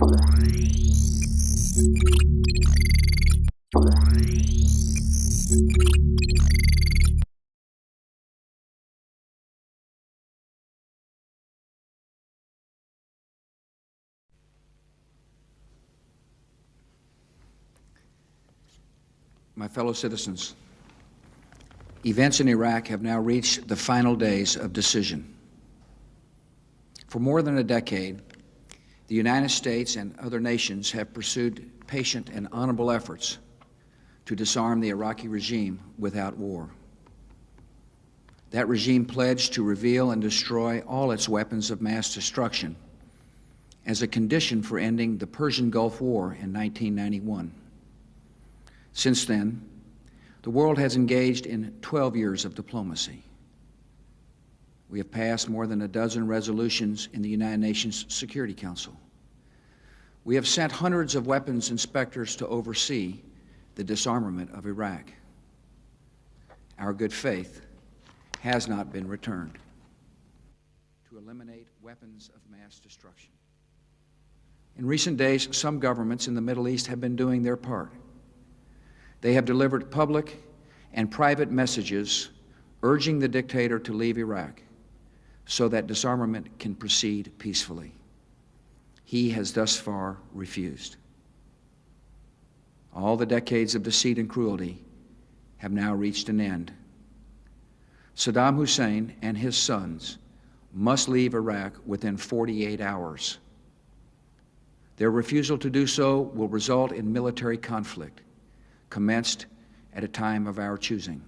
My fellow citizens, events in Iraq have now reached the final days of decision. For more than a decade, the United States and other nations have pursued patient and honorable efforts to disarm the Iraqi regime without war. That regime pledged to reveal and destroy all its weapons of mass destruction as a condition for ending the Persian Gulf War in 1991. Since then, the world has engaged in 12 years of diplomacy. We have passed more than a dozen resolutions in the United Nations Security Council. We have sent hundreds of weapons inspectors to oversee the disarmament of Iraq. Our good faith has not been returned. To eliminate weapons of mass destruction. In recent days, some governments in the Middle East have been doing their part. They have delivered public and private messages urging the dictator to leave Iraq so that disarmament can proceed peacefully. He has thus far refused. All the decades of deceit and cruelty have now reached an end. Saddam Hussein and his sons must leave Iraq within 48 hours. Their refusal to do so will result in military conflict, commenced at a time of our choosing.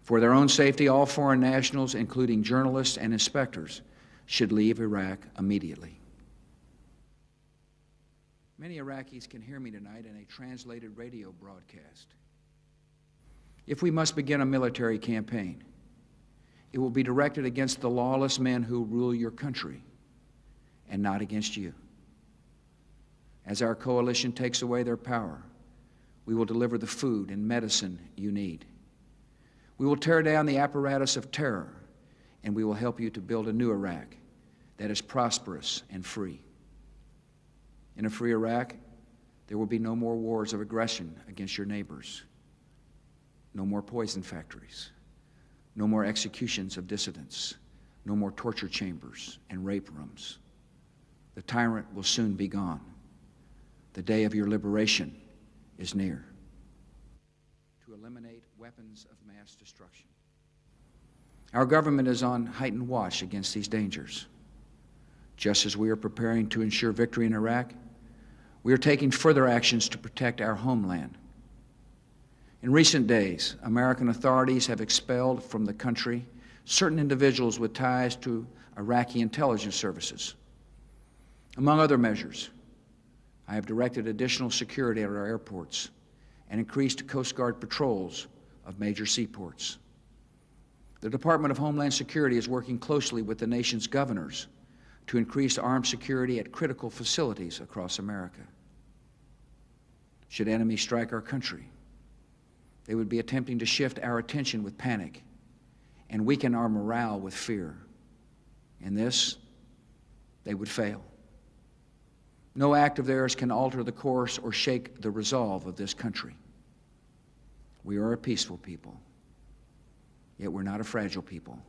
For their own safety, all foreign nationals, including journalists and inspectors, should leave Iraq immediately. Many Iraqis can hear me tonight in a translated radio broadcast. If we must begin a military campaign, it will be directed against the lawless men who rule your country and not against you. As our coalition takes away their power, we will deliver the food and medicine you need. We will tear down the apparatus of terror, and we will help you to build a new Iraq that is prosperous and free. In a free Iraq, there will be no more wars of aggression against your neighbors, no more poison factories, no more executions of dissidents, no more torture chambers and rape rooms. The tyrant will soon be gone. The day of your liberation is near. To eliminate weapons of mass destruction. Our government is on heightened watch against these dangers. Just as we are preparing to ensure victory in Iraq, we are taking further actions to protect our homeland. In recent days, American authorities have expelled from the country certain individuals with ties to Iraqi intelligence services. Among other measures, I have directed additional security at our airports and increased Coast Guard patrols of major seaports. The Department of Homeland Security is working closely with the nation's governors to increase armed security at critical facilities across America. Should enemies strike our country, they would be attempting to shift our attention with panic and weaken our morale with fear. In this, they would fail. No act of theirs can alter the course or shake the resolve of this country. We are a peaceful people, yet we're not a fragile people,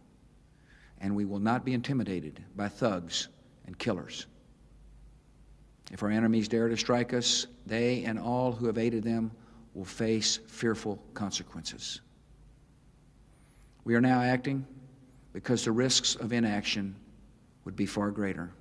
and we will not be intimidated by thugs and killers. If our enemies dare to strike us, they and all who have aided them will face fearful consequences. We are now acting because the risks of inaction would be far greater.